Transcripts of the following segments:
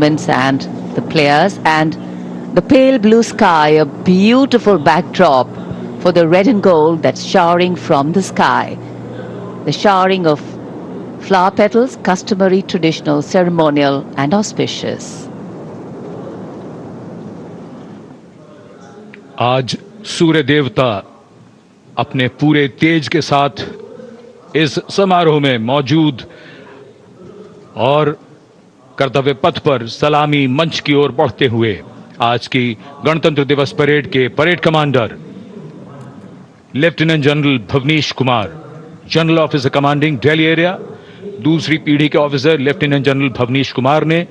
and the players, and the pale blue sky, a beautiful backdrop for the red and gold that's showering from the sky. The showering of flower petals, customary, traditional, ceremonial, and auspicious. आज सूर्य देवता अपने पूरे तेज के साथ इस समारोह में मौजूद और कर्तव्य पथ पर सलामी मंच की ओर बढ़ते हुए आज की गणतंत्र दिवस परेड के parade commander lieutenant general Bhavnish Kumar, general officer commanding Delhi area, दूसरी पीढ़ी के officer lieutenant general Bhavnish Kumar ने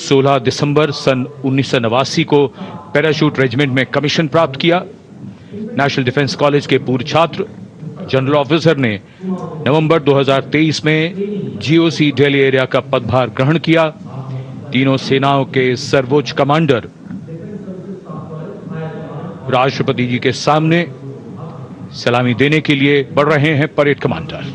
16 दिसंबर सन 1989 को पैराशूट रेजिमेंट में कमीशन प्राप्त किया। नेशनल डिफेंस कॉलेज के पूर्व छात्र जनरल ऑफिसर ने नवंबर 2023 में जीओसी दिल्ली एरिया का पदभार ग्रहण किया। तीनों सेनाओं के सर्वोच्च कमांडर राष्ट्रपति जी के सामने सलामी देने के लिए बढ़ रहे हैं परेड कमांडर।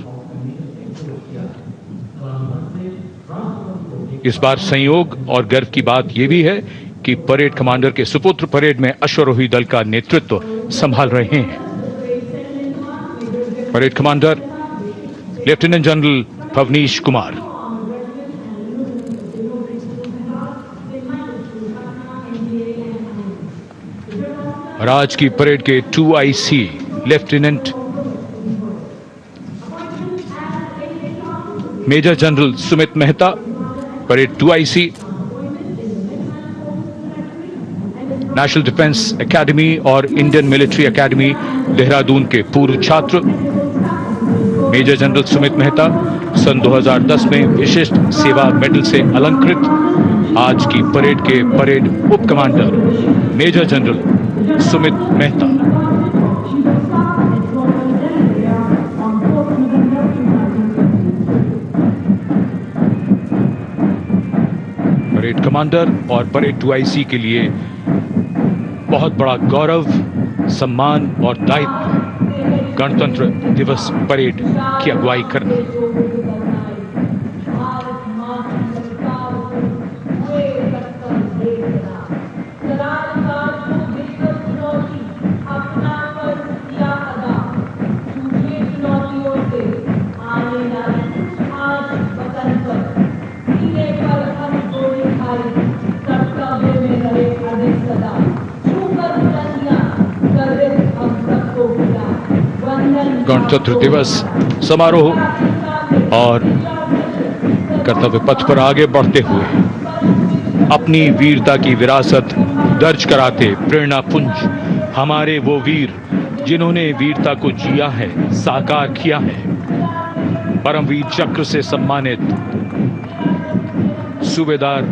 इस बार संयोग और गर्व की बात यह भी है कि परेड कमांडर के सुपुत्र परेड में अश्वारोही दल का नेतृत्व संभाल रहे हैं। Parade commander lieutenant general Bhavnish Kumar. और आज की परेड के 2IC lieutenant major general Sumit Mehta, parade 2IC, national defence academy और इंडियन मिलिट्री एकेडमी देहरादून के पूर्व छात्र मेजर जनरल सुमित मेहता सन 2010 में विशिष्ट सेवा मेडल से अलंकृत। आज की परेड के परेड उप commander major general Sumit Mehta. Parade commander और परेड 2IC के लिए बहुत बड़ा गौरव, सम्मान और दायित्व गणतंत्र दिवस परेड की अगुवाई करना। गणतंत्र दिवस समारोह और कर्तव्य पथ पर आगे बढ़ते हुए अपनी वीरता की विरासत दर्ज कराते प्रेरणा पुंज हमारे वो वीर जिन्होंने वीरता को जिया है, साकार किया है। परमवीर चक्र से सम्मानित सूबेदार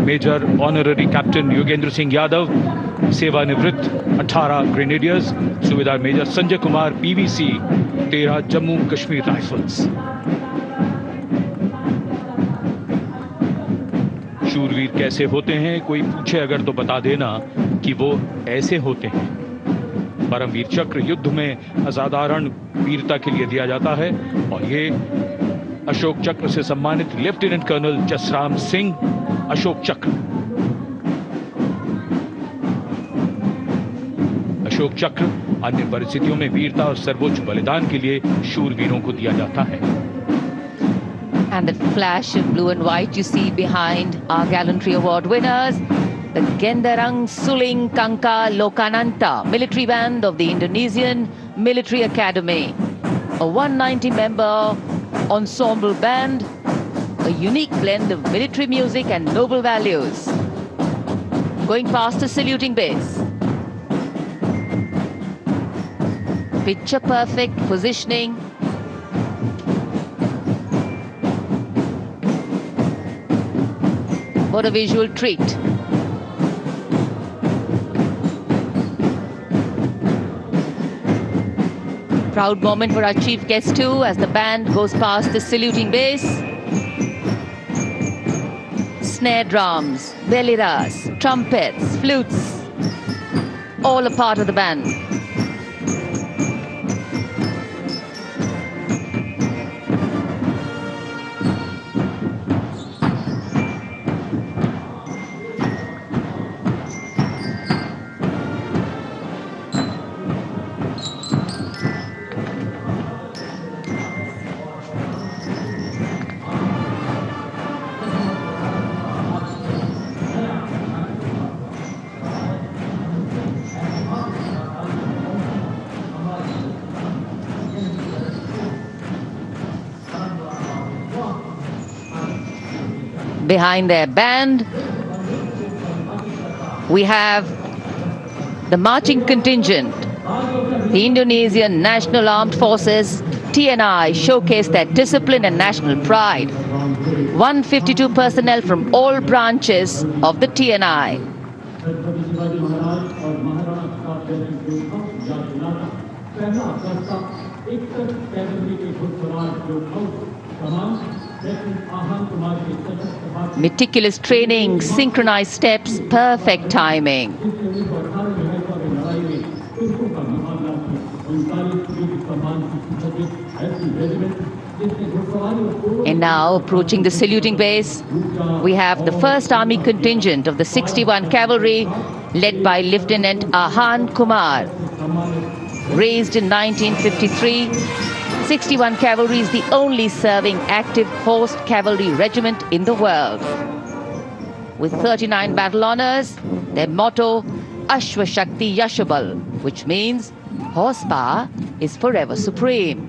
major honorary captain Yogendra Singh Yadav, सेवानिवृत्त 18 ग्रेनेडियर्स, सूबेदार major Sanjay Kumar PVC 13 Jammu Kashmir rifles. शूरवीर कैसे होते हैं, कोई पूछे अगर तो बता देना कि वो ऐसे होते हैं। परमवीर चक्र युद्ध में असाधारण वीरता के लिए दिया जाता है और ये अशोक चक्र से सम्मानित लेफ्टिनेंट कर्नल जसराम सिंह अशोक चक्र। अशोक चक्र अन्य परिस्थितियों में वीरता और सर्वोच्च बलिदान के लिए शूरवीरों को दिया जाता है। And the flash of blue and white you see behind our gallantry award winners, the Gendarang Suling Kangka Lokananta military band of the Indonesian Military Academy, a 190-member ensemble band, a unique blend of military music and noble values. Going past the saluting base. Picture perfect positioning. What a visual treat. Proud moment for our chief guest too as the band goes past the saluting base. Snare drums, beliras, trumpets, flutes, all a part of the band. Behind their band, we have the marching contingent. The Indonesian National Armed Forces, TNI, showcased their discipline and national pride. 152 personnel from all branches of the TNI. Meticulous training, synchronized steps, perfect timing. And now, approaching the saluting base, we have the 1st Army contingent of the 61 Cavalry, led by Lieutenant Ahan Kumar. Raised in 1953, 61 Cavalry is the only serving active horse cavalry regiment in the world. With 39 battle honors, their motto, Ashwa Shakti Yashabal, which means horsepower is forever supreme.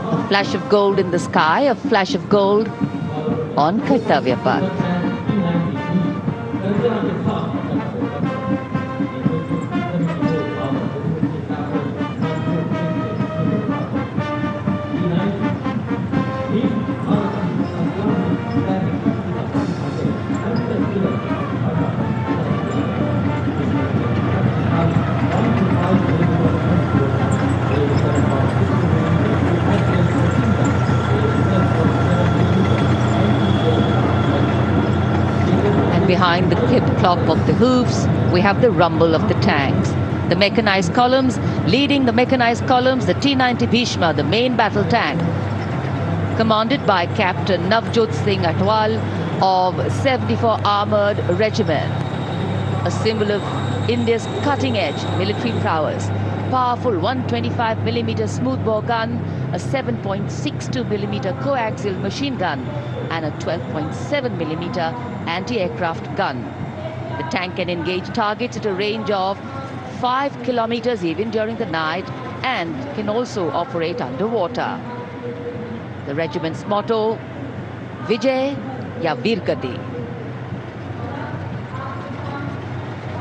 A flash of gold in the sky, a flash of gold on Kartavya Path. Behind the clip-clop of the hoofs, we have the rumble of the tanks. The mechanized columns, leading the mechanized columns, the T-90 Bhishma, the main battle tank, commanded by Captain Navjot Singh Atwal of 74 Armoured Regiment, a symbol of India's cutting-edge military prowess. Powerful 125mm smoothbore gun, a 7.62mm coaxial machine gun, and a 12.7mm anti-aircraft gun. The tank can engage targets at a range of 5 kilometers even during the night and can also operate underwater. The regiment's motto, Vijay ya Veergati.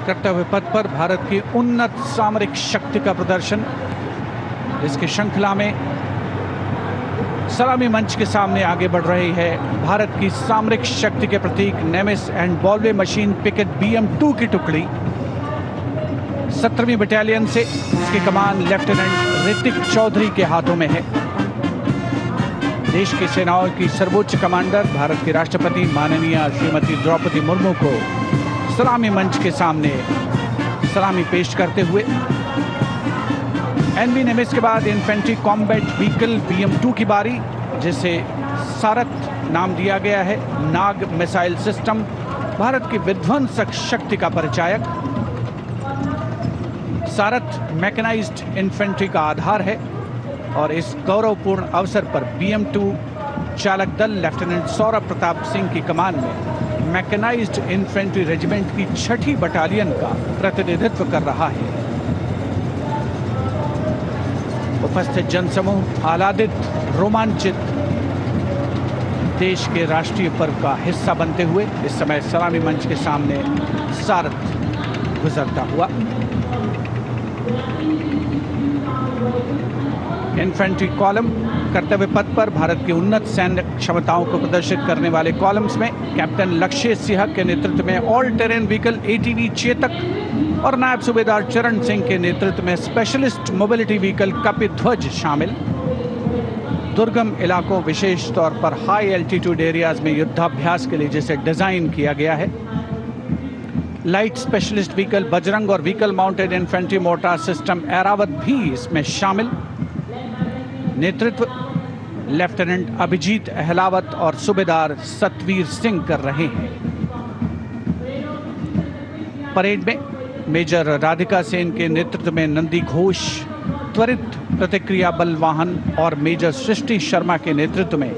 कर्तव्य पथ पर भारत की उन्नत सामरिक शक्ति का प्रदर्शन, इसकी श्रृंखला में सलामी मंच के सामने आगे बढ़ रही है भारत की सामरिक शक्ति के प्रतीक नेमिस एंड बॉल्वे मशीन पिकेट BM-2 की टुकड़ी 17वीं बटालियन से। इसकी कमान लेफ्टिनेंट ऋतिक चौधरी के हाथों में है। देश की सेनाओं की सर्वोच्च कमांडर भारत की राष्ट्रपति माननीय श्रीमती द्रौपदी मुर्मू को सलामी मंच के सामने सलामी पेश करते हुए NV नेमिस के बाद इन्फेंट्री कॉम्बैट व्हीकल BM-2 की बारी, जिसे सारथ नाम दिया गया है। नाग मिसाइल सिस्टम भारत की विध्वंसक शक्ति का परिचायक। सारथ मैकेनाइज्ड इन्फेंट्री का आधार है और इस गौरवपूर्ण अवसर पर BM-2 चालक दल लेफ्टिनेंट सौरभ प्रताप सिंह की कमान में मैकेनाइज्ड इन्फेंट्री रेजिमेंट की 6ठी बटालियन का प्रतिनिधित्व कर रहा है। उपस्थित जनसमूह आह्लादित, रोमांचित, देश के राष्ट्रीय पर्व का हिस्सा बनते हुए इस समय सलामी मंच के सामने सारथ गुजरता हुआ। इन्फेंट्री कॉलम कर्तव्य पथ पर भारत की उन्नत सैन्य क्षमताओं को प्रदर्शित करने वाले कॉलम्स में कैप्टन लक्ष्य सिंह के नेतृत्व में all terrain vehicle ATV Chetak और नायब सूबेदार चरण सिंह के नेतृत्व में स्पेशलिस्ट मोबिलिटी व्हीकल कपिध्वज शामिल। दुर्गम इलाकों, विशेष तौर पर हाई एल्टीट्यूड एरियाज में युद्धाभ्यास के लिए जिसे डिजाइन किया गया है। लाइट स्पेशलिस्ट व्हीकल बजरंग और vehicle mounted infantry mortar system Airavat भी इसमें शामिल। नेतृत्व लेफ्टिनेंट अभिजीत अहलावत और सूबेदार सतवीर सिंह कर रहे हैं। परेड में मेजर राधिका सेन के नेतृत्व में नंदी घोष, त्वरित प्रतिक्रिया बल वाहन और मेजर सृष्टि शर्मा के नेतृत्व में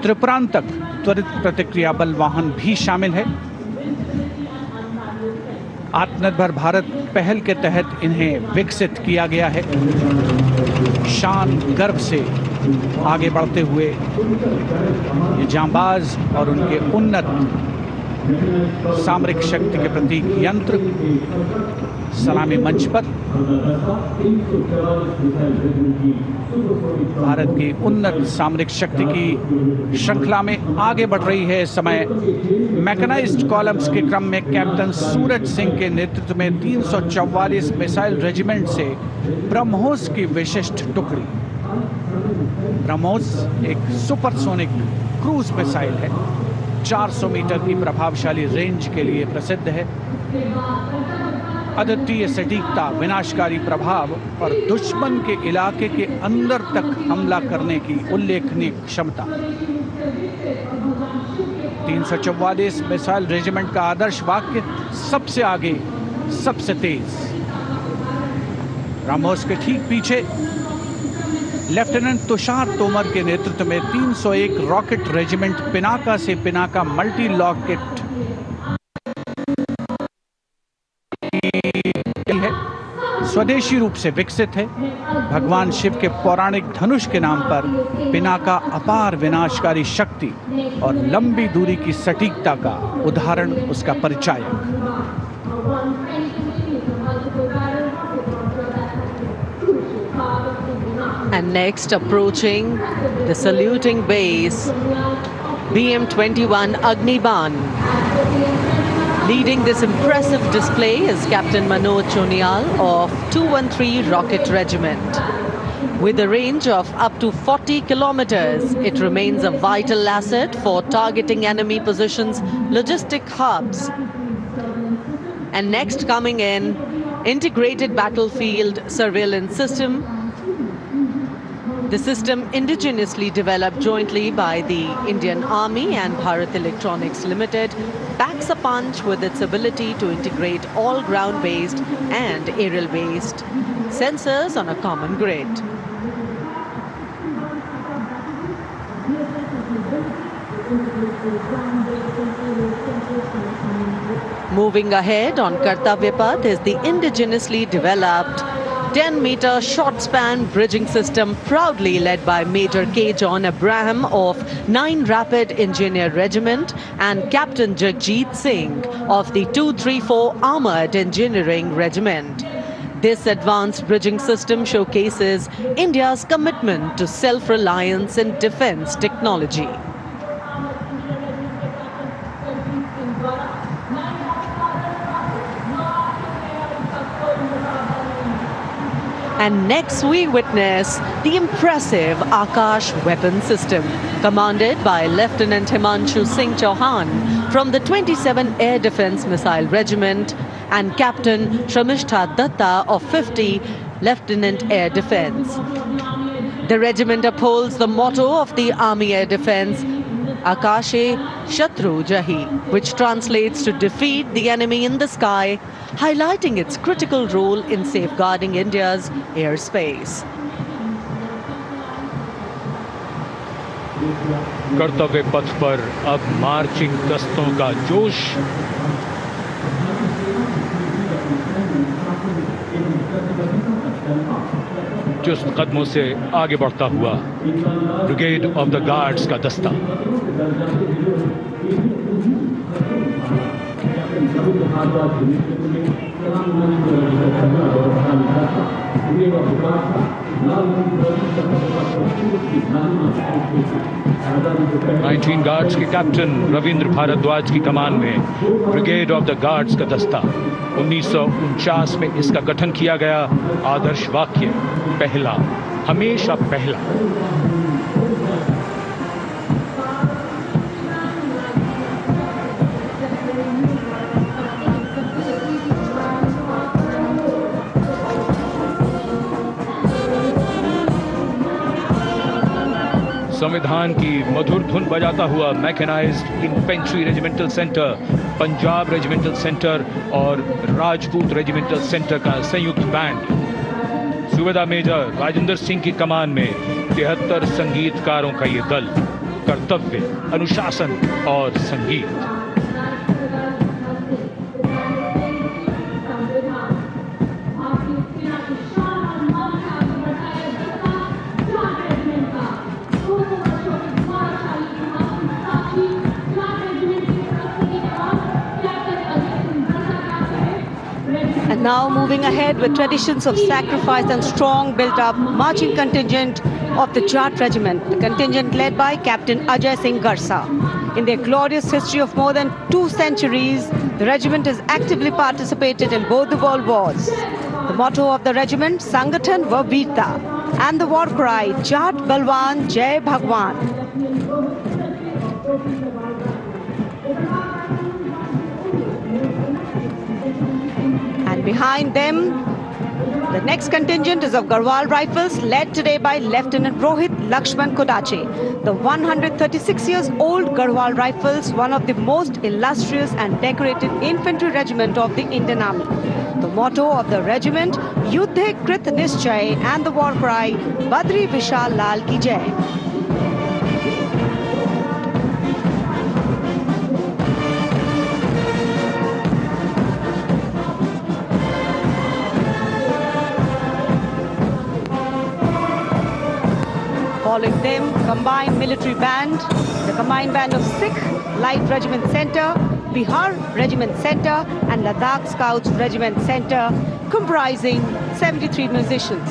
त्रिपुरांतक त्वरित प्रतिक्रिया बल वाहन भी शामिल है। आत्मनिर्भर भारत पहल के तहत इन्हें विकसित किया गया है। शान गर्व से आगे बढ़ते हुए ये जांबाज और उनके उन्नत सामरिक शक्ति के प्रतीक यंत्र सलामी मंच पर भारत की उन्नत सामरिक शक्ति की श्रृंखला में आगे बढ़ रही है। इस समय मैकेनाइज्ड कॉलम्स के क्रम में कैप्टन सूरज सिंह के नेतृत्व में 344 मिसाइल रेजिमेंट से ब्रह्मोस की विशिष्ट टुकड़ी। ब्रह्मोस एक सुपरसोनिक क्रूज मिसाइल है, 400 मीटर की प्रभावशाली रेंज के लिए प्रसिद्ध है। अद्वितीय सटीकता, विनाशकारी प्रभाव और दुश्मन के इलाके के अंदर तक हमला करने की उल्लेखनीय क्षमता। 344 मिसाइल रेजिमेंट का आदर्श वाक्य सबसे आगे, सबसे तेज। ब्रह्मोस के ठीक पीछे लेफ्टिनेंट तुषार तोमर के नेतृत्व में 301 रॉकेट रेजिमेंट पिनाका से पिनाका मल्टी रॉकेट है, स्वदेशी रूप से विकसित है। भगवान शिव के पौराणिक धनुष के नाम पर पिनाका अपार विनाशकारी शक्ति और लंबी दूरी की सटीकता का उदाहरण, उसका परिचायक। And next, approaching the saluting base, BM-21 Agniban. Leading this impressive display is Captain Manoj Chonial of 213 Rocket Regiment. With a range of up to 40 kilometers, it remains a vital asset for targeting enemy positions, logistic hubs. And next coming in, integrated battlefield surveillance system. The system indigenously developed jointly by the Indian Army and Bharat Electronics Limited packs a punch with its ability to integrate all ground-based and aerial-based sensors on a common grid. Moving ahead on Kartavya Path is the indigenously developed 10-meter short-span bridging system, proudly led by Major K. John Abraham of 9 Rapid Engineer Regiment and Captain Jagjit Singh of the 234 Armored Engineering Regiment. This advanced bridging system showcases India's commitment to self-reliance in defense technology. And next we witness the impressive Akash weapon system, commanded by Lieutenant Himanshu Singh Chauhan from the 27 Air Defence Missile Regiment and Captain Shramishta Datta of 50 Lieutenant Air Defence. The regiment upholds the motto of the Army Air Defence, Akashe Shatru Jahi, which translates to defeat the enemy in the sky, highlighting its critical role in safeguarding India's airspace. कर्तव्य पथ पर अब marching गश्तों का जोश। चुस्त कदमों से आगे बढ़ता हुआ ब्रिगेड ऑफ द गार्ड्स का दस्ता। नाइनटीन गार्ड्स के कैप्टन रविंद्र भारद्वाज की कमान में ब्रिगेड ऑफ द गार्ड्स का दस्ता। 1949 में इसका गठन किया गया। आदर्श वाक्य, पहला, हमेशा पहला। संविधान की मधुर धुन बजाता हुआ mechanised infantry regimental centre, Punjab regimental centre और राजपूत रेजिमेंटल सेंटर का संयुक्त बैंड। सूबेदार मेजर राजेंद्र सिंह की कमान में 73 संगीतकारों का ये दल कर्तव्य, अनुशासन और संगीत। And now moving ahead with traditions of sacrifice and strong built-up marching contingent of the Jat Regiment, the contingent led by Captain Ajay Singh Garsa. In their glorious history of more than 2 centuries, the regiment has actively participated in both the world wars. The motto of the regiment, Sangathan va Veerta, and the war cry, Jat Balwan Jai Bhagwan. Behind them, the next contingent is of Garhwal Rifles, led today by Lieutenant Rohit Lakshman Kodache. The 136 years old Garhwal Rifles, one of the most illustrious and decorated infantry regiment of the Indian Army. The motto of the regiment, Yuddhe Krit Nischay, and the war cry, Badri Vishal Lal Ki Jai. Following them, combined military band, the combined band of Sikh Light Regiment Center, Bihar Regiment Center and Ladakh Scouts Regiment Center, comprising 73 musicians.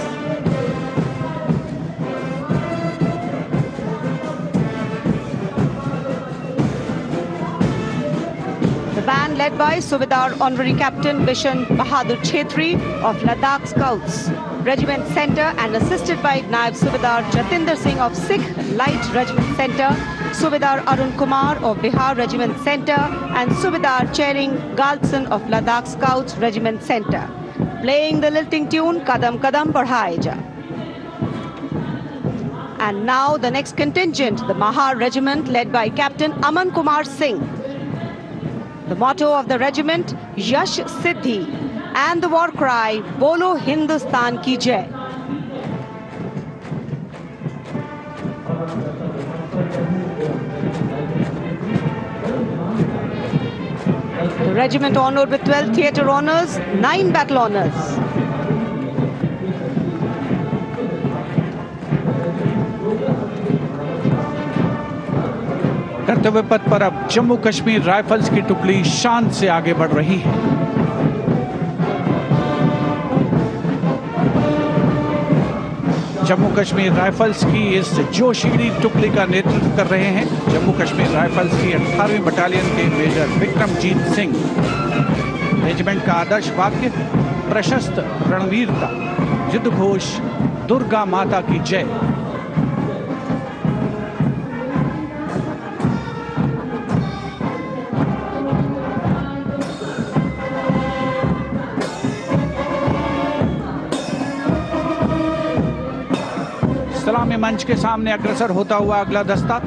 The band led by Subedar Honorary Captain Bishan Bahadur Chhetri of Ladakh Scouts Regiment Center and assisted by Naib Subedar Jatinder Singh of Sikh Light Regiment Center, Subedar Arun Kumar of Bihar Regiment Center and Subedar Chering Galson of Ladakh Scouts Regiment Center, playing the lilting tune Kadam Kadam Badhaye Ja. And now the next contingent, the Mahar Regiment led by Captain Aman Kumar Singh. The motto of the regiment, Yash Siddhi, and the war cry, Bolo Hindustan Ki Jai. The regiment honored with 12 theatre honors, 9 battle honors. कर्तव्य पथ पर अब Jammu Kashmir rifles की टुकड़ी शान से आगे बढ़ रही है। जम्मू कश्मीर राइफल्स की इस जोशीली टुकड़ी का नेतृत्व कर रहे हैं जम्मू कश्मीर राइफल्स की 18वीं बटालियन के मेजर विक्रमजीत सिंह। रेजिमेंट का आदर्श वाक्य, प्रशस्त रणवीरता, युद्ध घोष, दुर्गा माता की जय। सलामी मंच के सामने अग्रसर होता हुआ अगला दस्ता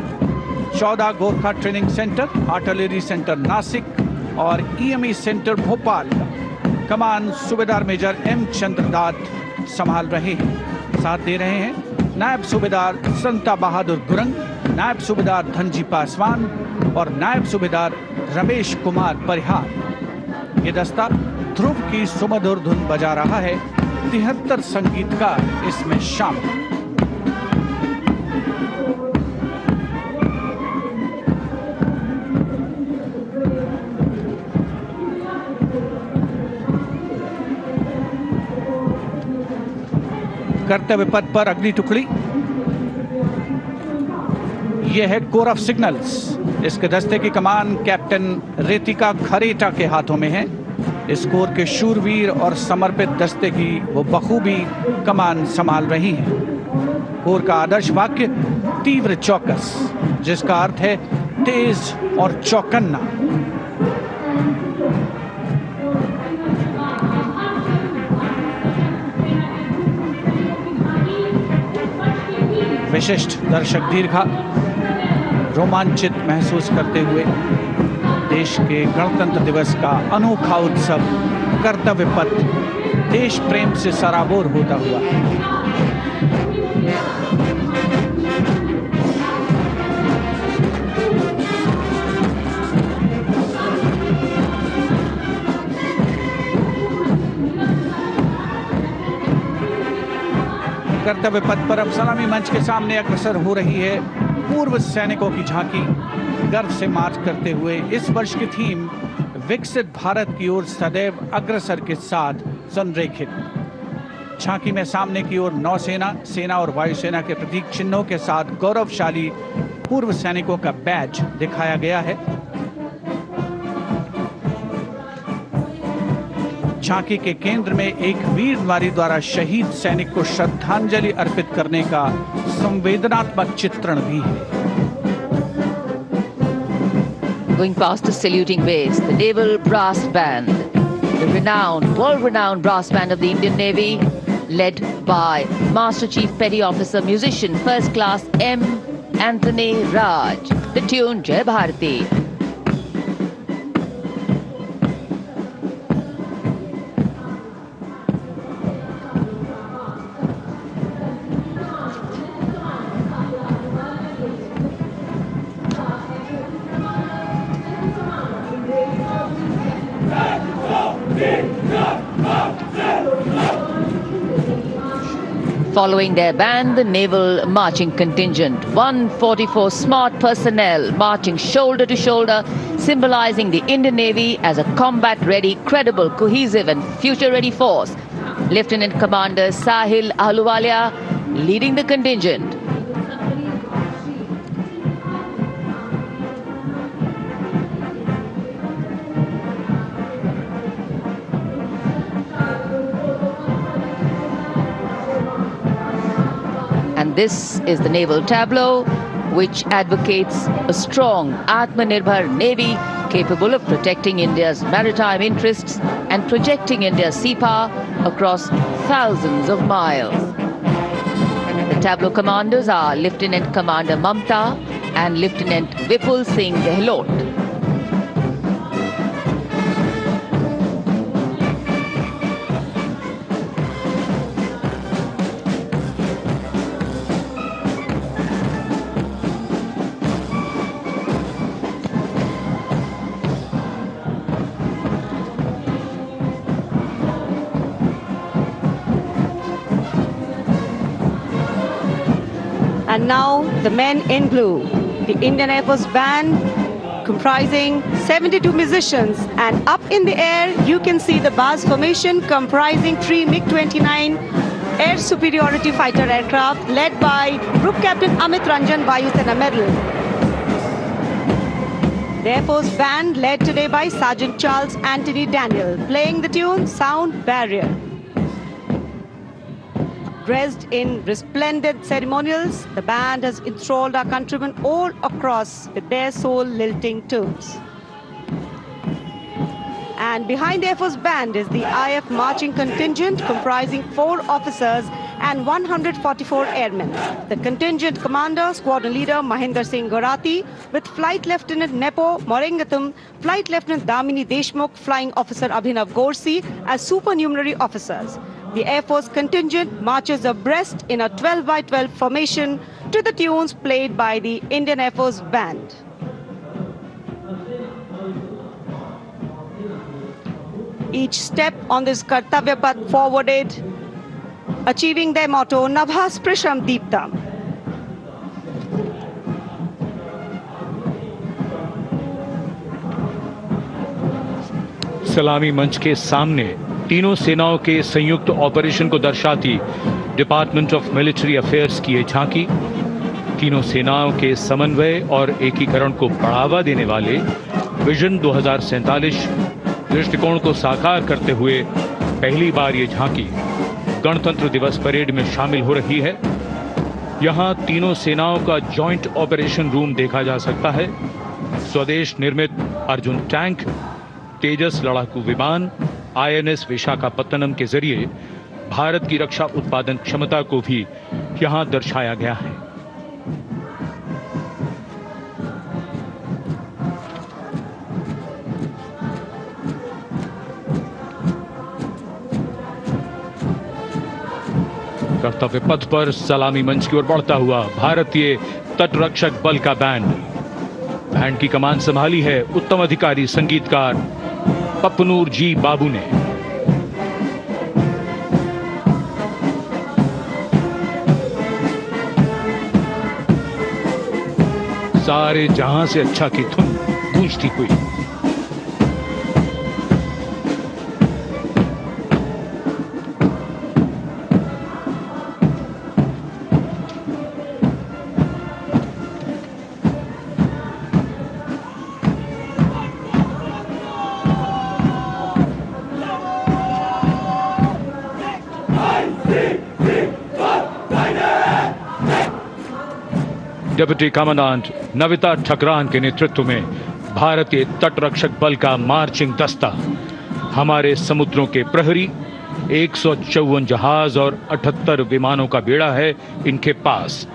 14 Gorkha training centre, artillery centre Nashik और ईएमई सेंटर भोपाल का कमान सूबेदार मेजर एम चंद्रदात संभाल रहे हैं। साथ दे रहे हैं नायब सूबेदार संता बहादुर गुरंग, नायब सूबेदार धनजी पासवान और नायब सूबेदार रमेश कुमार परिहार। ये दस्ता ध्रुव की सुमधुर धुन बजा रहा है। 73 संगीतकार इसमें शामिल। कर्तव्य पथ पर अगली टुकड़ी, यह है कोर ऑफ सिग्नल्स। इसके दस्ते की कमान कैप्टन रेतिका खरेटा के हाथों में है। इस कोर के शूरवीर और समर्पित दस्ते की वो बखूबी कमान संभाल रही हैं। कोर का आदर्श वाक्य, तीव्र चौकस, जिसका अर्थ है तेज और चौकन्ना। विशिष्ट दर्शक दीर्घा रोमांचित महसूस करते हुए देश के गणतंत्र दिवस का अनोखा उत्सव कर्तव्य पथ देश प्रेम से सराबोर होता हुआ कर्तव्य पथ पर अब सलामी मंच के सामने अग्रसर हो रही है पूर्व सैनिकों की झांकी, गर्व से मार्च करते हुए। इस वर्ष की थीम विकसित भारत की ओर सदैव अग्रसर के साथ संरेखित। झांकी में सामने की ओर नौसेना, सेना और वायुसेना के प्रतीक चिन्हों के साथ गौरवशाली पूर्व सैनिकों का बैज दिखाया गया है। झांकी के केंद्र में एक वीर नारी द्वारा शहीद सैनिक को श्रद्धांजलि अर्पित करने का संवेदनात्मक चित्रण भी है। Going past the saluting base, the Naval Brass Band, the world-renowned brass band of the Indian Navy, led by Master Chief Petty Officer Musician First Class M. Anthony Raj. The tune Jai Bharati. Following their band, the naval marching contingent, 144 smart personnel marching shoulder to shoulder, symbolizing the Indian Navy as a combat-ready, credible, cohesive and future-ready force. Lieutenant Commander Sahil Ahluwalia leading the contingent. And this is the naval tableau, which advocates a strong Atmanirbhar Navy capable of protecting India's maritime interests and projecting India's sea power across thousands of miles. The tableau commanders are Lieutenant Commander Mamta and Lieutenant Vipul Singh Gehlot. And now the men in blue, the Indian Air Force band comprising 72 musicians, and up in the air you can see the Baz formation comprising 3 MiG-29 air superiority fighter aircraft led by Group Captain Amit Ranjan, Vayu Sena Medal. The Air Force band led today by Sergeant Charles Anthony Daniel, playing the tune Sound Barrier. Dressed in resplendent ceremonials, the band has enthralled our countrymen all across with their soul-lilting tunes. And behind the Air Force band is the IF marching contingent comprising 4 officers and 144 airmen. The contingent commander, squadron leader Mahinder Singh Gorati, with Flight Lieutenant Nepo Morengatham, Flight Lieutenant Damini Deshmukh, Flying Officer Abhinav Gorsi as supernumerary officers. The Air Force contingent marches abreast in a 12 by 12 formation to the tunes played by the Indian Air Force band. Each step on this Kartavya Path forwarded, achieving their motto, Nabha Sprisham Deeptam. सलामी मंच के सामने तीनों सेनाओं के संयुक्त operation को दर्शाती डिपार्टमेंट ऑफ मिलिट्री अफेयर्स की ये झांकी तीनों सेनाओं के समन्वय और एकीकरण को बढ़ावा देने वाले विजन 2047 दृष्टिकोण को साकार करते हुए पहली बार ये झांकी गणतंत्र दिवस परेड में शामिल हो रही है। यहां तीनों सेनाओं का जॉइंट ऑपरेशन रूम देखा जा सकता है। स्वदेश निर्मित अर्जुन टैंक, तेजस लड़ाकू विमान, INS विशाखापत्तनम के जरिए भारत की रक्षा उत्पादन क्षमता को भी यहां दर्शाया गया है। कर्तव्य पथ पर सलामी मंच की ओर बढ़ता हुआ भारतीय तटरक्षक बल का बैंड की कमान संभाली है उत्तम अधिकारी संगीतकार पप्पनूर जी बाबू ने। सारे जहां से अच्छा की धुन गूंजती हुई। डिप्टी कमांडेंट नविता ठकरान के नेतृत्व में भारतीय तटरक्षक बल का मार्चिंग दस्ता हमारे समुद्रों के प्रहरी 154 जहाज और 78 विमानों का बेड़ा है इनके पास।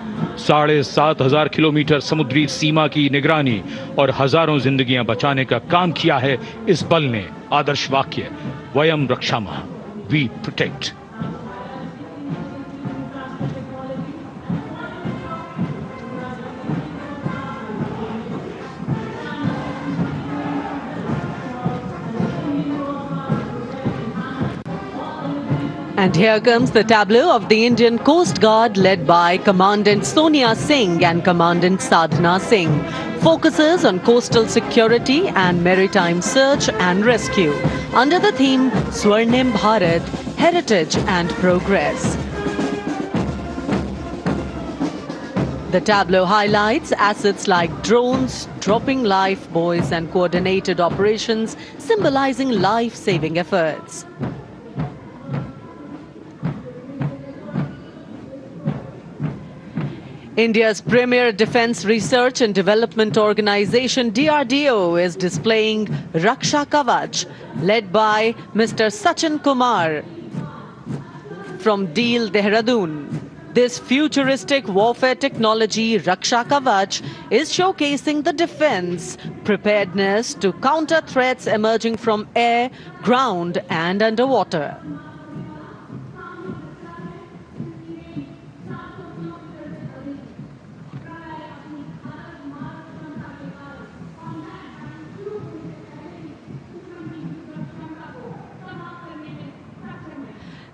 7,500 किलोमीटर समुद्री सीमा की निगरानी और हजारों जिंदगियां बचाने का काम किया है इस बल ने। आदर्श वाक्य वयम रक्षामः, we protect. And here comes the tableau of the Indian Coast Guard led by Commandant Sonia Singh and Commandant Sadhana Singh. Focuses on coastal security and maritime search and rescue under the theme Swarnim Bharat, Heritage and Progress. The tableau highlights assets like drones, dropping life buoys and coordinated operations symbolizing life-saving efforts. India's premier defense research and development organization DRDO is displaying Raksha Kavach, led by Mr. Sachin Kumar from Deel, Dehradun. This futuristic warfare technology, Raksha Kavach, is showcasing the defense preparedness to counter threats emerging from air, ground and underwater.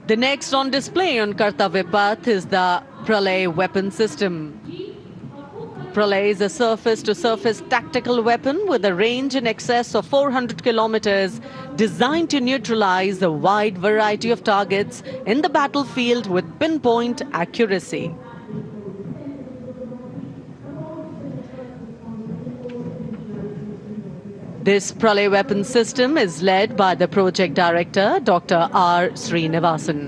The next on display on Kartavya Path is the Pralay weapon system. Pralay is a surface-to-surface tactical weapon with a range in excess of 400 kilometers, designed to neutralize a wide variety of targets in the battlefield with pinpoint accuracy. This Pralay weapon system is led by the project director, Dr. R. Srinivasan.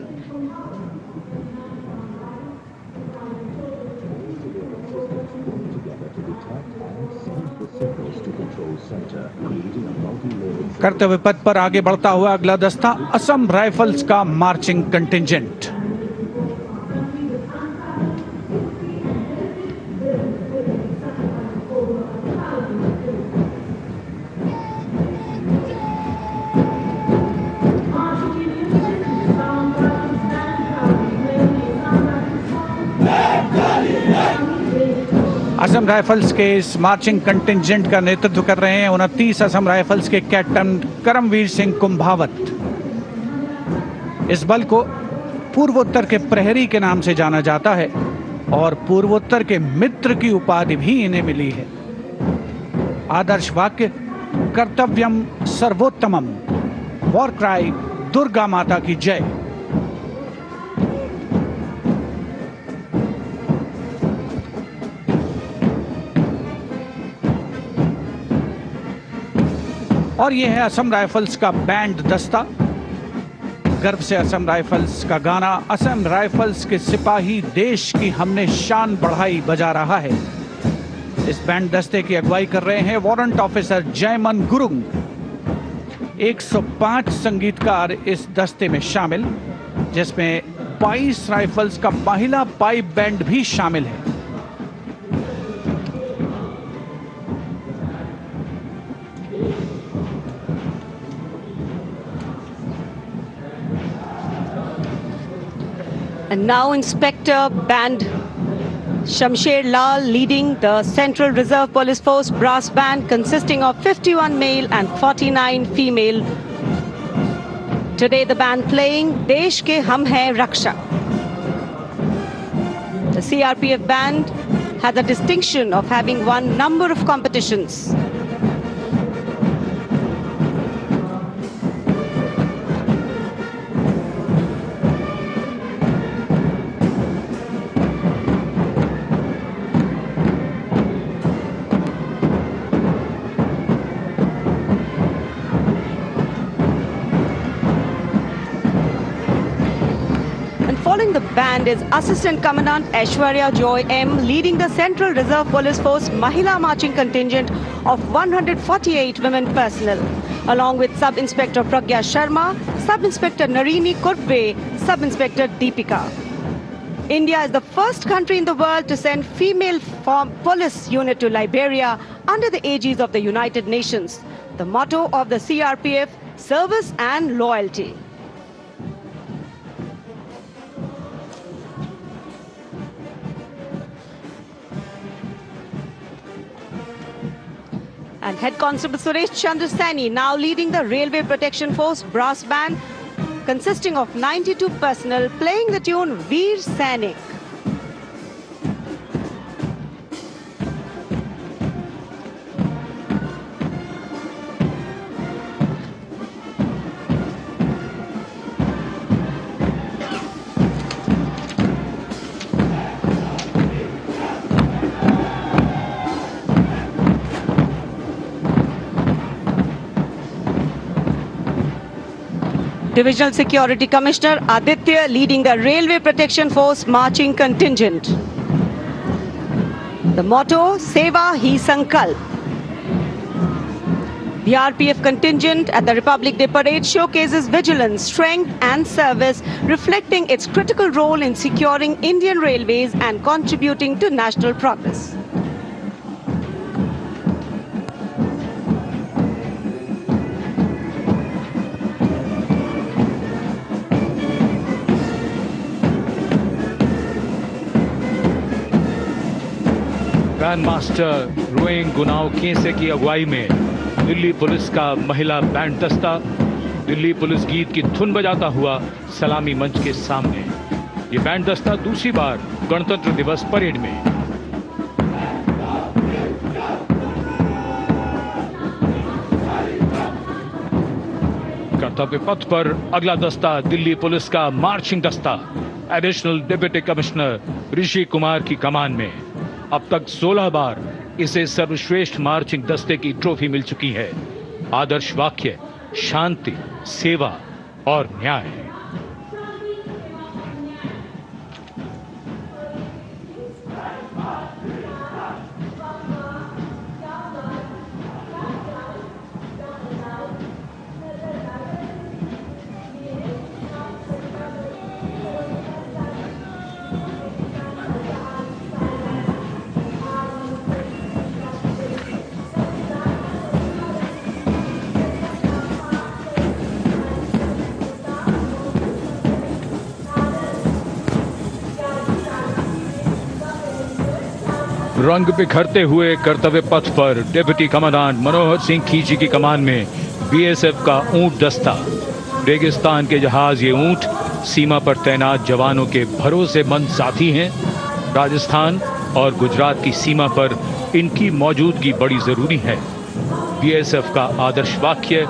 कर्तव्य पथ पर आगे बढ़ता हुआ अगला दस्ता Assam rifles का marching contingent. Assam rifles के इस मार्चिंग कंटिंजेंट का नेतृत्व कर रहे हैं 29 असम राइफल्स के कैप्टन करमवीर सिंह कुंभावत। इस बल को पूर्वोत्तर के प्रहरी के नाम से जाना जाता है और पूर्वोत्तर के मित्र की उपाधि भी इन्हें मिली है। आदर्श वाक्य कर्तव्यम सर्वोत्तमम, वॉर क्राई दुर्गा माता की जय। और यह है असम राइफल्स का बैंड दस्ता। गर्व से असम राइफल्स का गाना असम राइफल्स के सिपाही देश की हमने शान बढ़ाई बजा रहा है। इस बैंड दस्ते की अगुवाई कर रहे हैं वारंट ऑफिसर जयमन गुरुंग। 105 संगीतकार इस दस्ते में शामिल, जिसमें 22 राइफल्स का महिला पाइप बैंड भी शामिल है। And now Inspector Band Shamsher Lal leading the Central Reserve Police Force brass band consisting of 51 male and 49 female. Today the band playing Desh Ke Hum Hai Raksha. The CRPF band has the distinction of having won number of competitions. Following the band is Assistant Commandant Aishwarya Joy M, leading the Central Reserve Police Force Mahila Marching Contingent of 148 women personnel, along with Sub-Inspector Pragya Sharma, Sub-Inspector Narini Kurve, Sub-Inspector Deepika. India is the first country in the world to send female police unit to Liberia under the aegis of the United Nations. The motto of the CRPF, service and loyalty. And Head Constable Suresh Chandra Saini now leading the Railway Protection Force brass band consisting of 92 personnel playing the tune Veer Sainik. Divisional Security Commissioner Aditya leading the Railway Protection Force marching contingent. The motto, Seva Hi Sankalp. The RPF contingent at the Republic Day Parade showcases vigilance, strength and service, reflecting its critical role in securing Indian railways and contributing to national progress. Grand master रोइंग गुनाव केसे की अगुवाई में Delhi police का महिला band दस्ता Delhi police गीत की धुन बजाता हुआ सलामी मंच के सामने। ये बैंड दस्ता दूसरी बार गणतंत्र दिवस परेड में। कर्तव्य पथ पर अगला दस्ता दिल्ली पुलिस का मार्चिंग दस्ता additional deputy commissioner Rishi Kumar की कमान में। अब तक 16 बार इसे सर्वश्रेष्ठ मार्चिंग दस्ते की ट्रॉफी मिल चुकी है। आदर्श वाक्य शांति, सेवा और न्याय। रंग बिखरते हुए कर्तव्य पथ पर डिप्टी कमांडेंट मनोहर सिंह खींची की कमान में बीएसएफ का ऊंट दस्ता। रेगिस्तान के जहाज ये ऊंट सीमा पर तैनात जवानों के भरोसेमंद साथी हैं। राजस्थान और गुजरात की सीमा पर इनकी मौजूदगी बड़ी जरूरी है। बीएसएफ का आदर्श वाक्य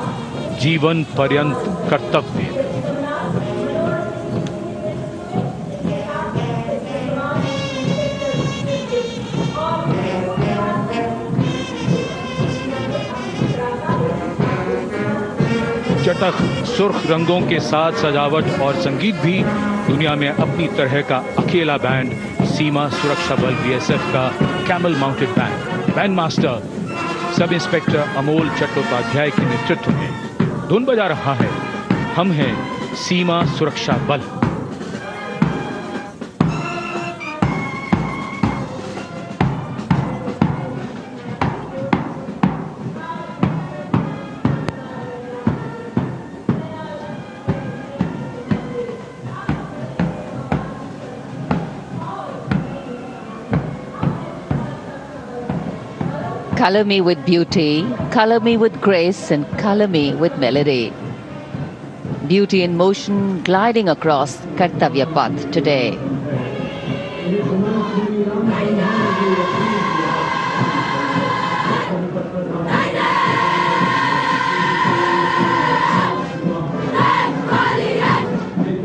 जीवन पर्यंत कर्तव्य। चटख सुर्ख रंगों के साथ सजावट और संगीत भी दुनिया में अपनी तरह का अकेला बैंड सीमा सुरक्षा बल बीएसएफ का camel mounted band. Band master sub inspector Amol Chattopadhyay के नेतृत्व में धुन बजा रहा है हम हैं सीमा सुरक्षा बल। Color me with beauty, color me with grace, and color me with melody. Beauty in motion gliding across Kartavya Path today.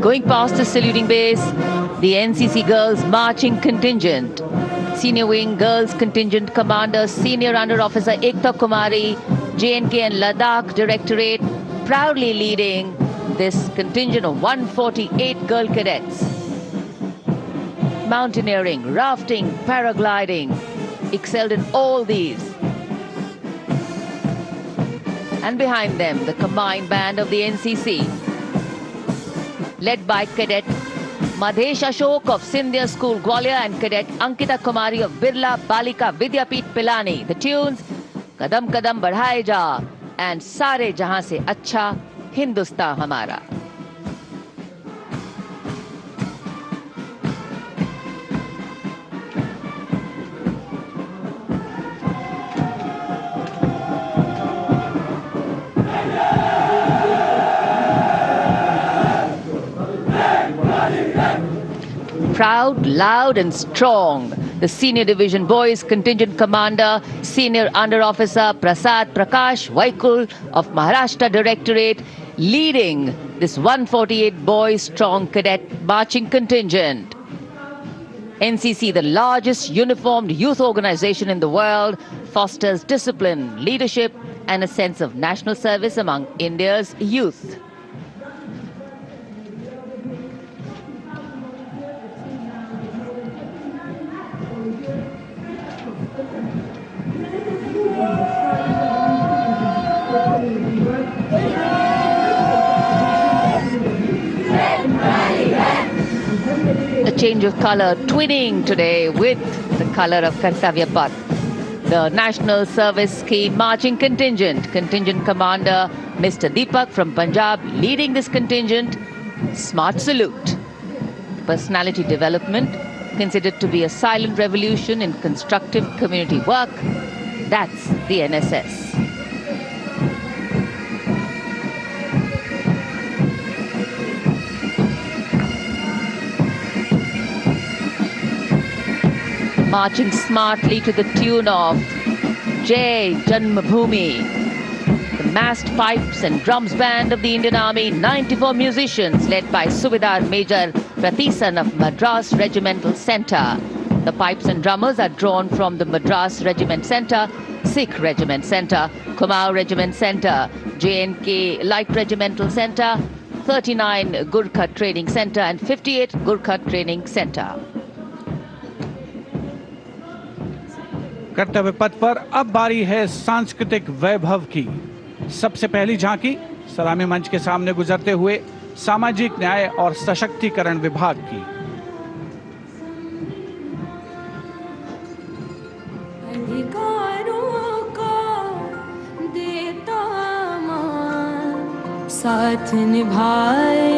Going past the saluting base, the NCC Girls Marching Contingent. Senior Wing Girls Contingent Commander, Senior Under Officer Ekta Kumari, JNK and Ladakh Directorate, proudly leading this contingent of 148 girl cadets. Mountaineering, rafting, paragliding, excelled in all these. And behind them, the combined band of the NCC, led by Cadet Madhesh Ashok of Sindhya School Gwalior and Cadet Ankita Kumari of Birla Balika Vidyapeeth Pilani. The tunes, Kadam Kadam Badhaye Ja and Sare Jahan Se Acha Hindustan Hamara. Proud, loud and strong, the Senior Division Boys Contingent Commander, Senior Under Officer Prasad Prakash Vaikul of Maharashtra Directorate, leading this 148 boys strong cadet marching contingent. NCC, the largest uniformed youth organization in the world, fosters discipline, leadership and a sense of national service among India's youth. A change of color twinning today with the color of Kartavya Path. The National Service Scheme Marching Contingent, Contingent Commander Mr. Deepak from Punjab leading this contingent. Smart salute. Personality development considered to be a silent revolution in constructive community work. That's the NSS. Marching smartly to the tune of Jai Janmabhoomi. The massed pipes and drums band of the Indian Army, 94 musicians led by Subedar Major Prathisan of Madras Regimental Centre. The pipes and drummers are drawn from the Madras Regiment Centre, Sikh Regiment Centre, Kumaon Regiment Centre, JNK Light Regimental Centre, 39 Gurkha Training Centre and 58 Gurkha Training Centre. कर्तव्य पथ पर अब बारी है सांस्कृतिक वैभव की। सबसे पहली झांकी सलामी मंच के सामने गुजरते हुए सामाजिक न्याय और सशक्तिकरण विभाग की। अधिकारों का देता मान, साथ निभाए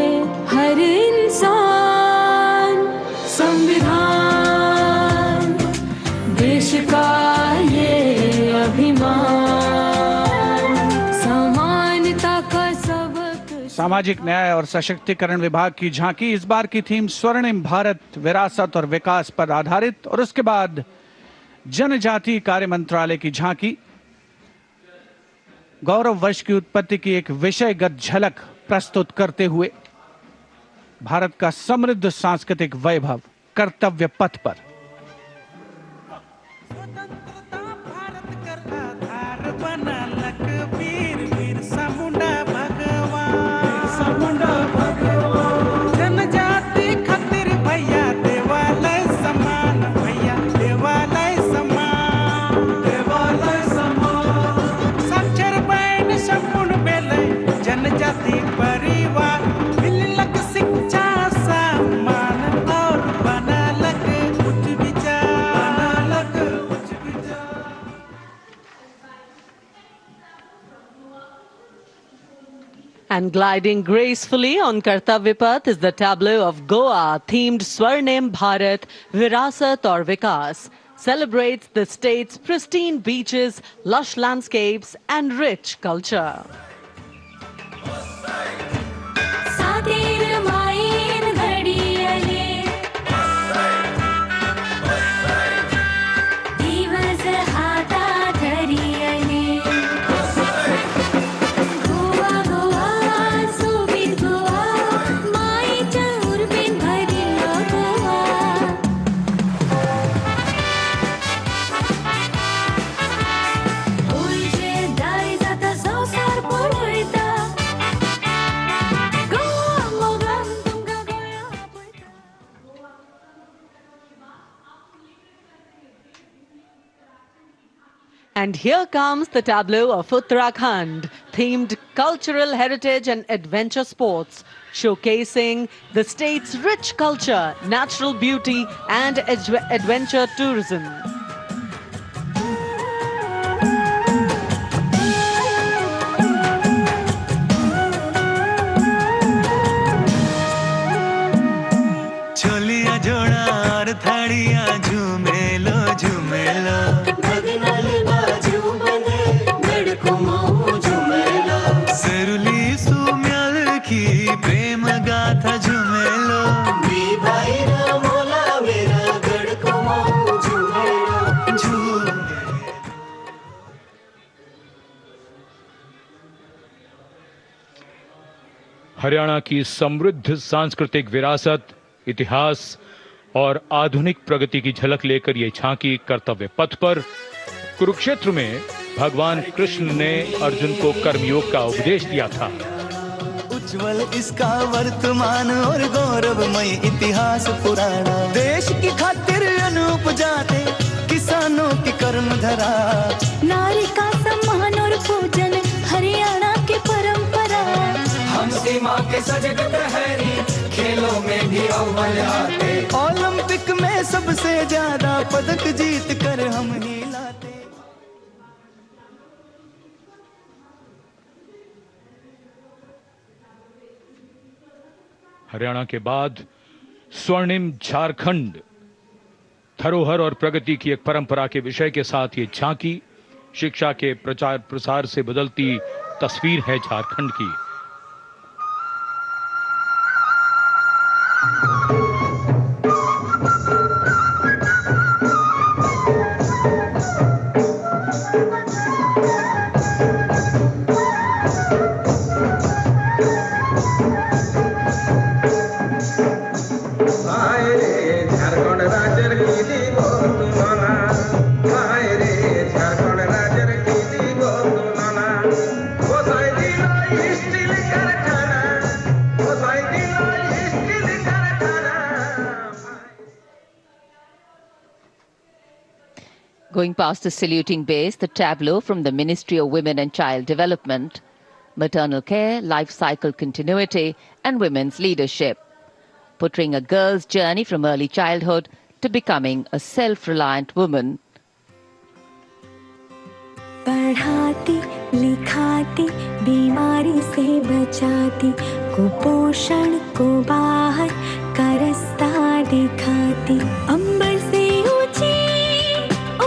हर इंसान। संविधान देश का ये अभिमान, समानता का सबक। सामाजिक न्याय और सशक्तिकरण विभाग की झांकी इस बार की थीम स्वर्णिम भारत, विरासत और विकास पर आधारित, और उसके बाद जनजातीय कार्य मंत्रालय की झांकी गौरव वर्ष की उत्पत्ति की एक विषयगत झलक प्रस्तुत करते हुए भारत का समृद्ध सांस्कृतिक वैभव कर्तव्य पथ पर। And gliding gracefully on Kartavya Path is the tableau of Goa, themed Swarnim Bharat, Virasat aur Vikas. Celebrates the state's pristine beaches, lush landscapes and rich culture. Goa Goa Subir Goa my And here comes the tableau of Uttarakhand, themed cultural heritage and adventure sports, showcasing the state's rich culture, natural beauty and adventure tourism. Chholiya जोड़ा और थाड़िया झूमेलो झूमेलो सरुली सुम्याल की प्रेम गाथा झूमेलो हरियाणा की समृद्ध सांस्कृतिक विरासत, इतिहास और आधुनिक प्रगति की झलक लेकर ये झांकी कर्तव्य पथ पर कुरुक्षेत्र में भगवान कृष्ण ने अर्जुन को कर्मयोग का उपदेश दिया था। उज्जवल इसका वर्तमान और गौरवमय इतिहास पुराना, देश की खातिर अनूप जाते किसानों की कर्म धरा, नारी का सम्मान और पूजन हरियाणा की परंपरा। हम सीमा के सजग प्रहरी, खेलों में भी अव्वल आते, ओलंपिक में सबसे ज्यादा पदक जीत कर हम ही लाते। हरियाणा के बाद स्वर्णिम झारखंड, धरोहर और प्रगति की एक परंपरा के विषय के साथ ये झांकी शिक्षा के प्रचार प्रसार से बदलती तस्वीर है झारखंड की। Going past the saluting base, the tableau from the Ministry of Women and Child Development, maternal care, life cycle continuity, and women's leadership, portraying a girl's journey from early childhood to becoming a self-reliant woman. पढ़ाती लिखाती बीमारी से बचाती, कुपोषण को बाहर का रास्ता दिखाती, अंबर से ऊंची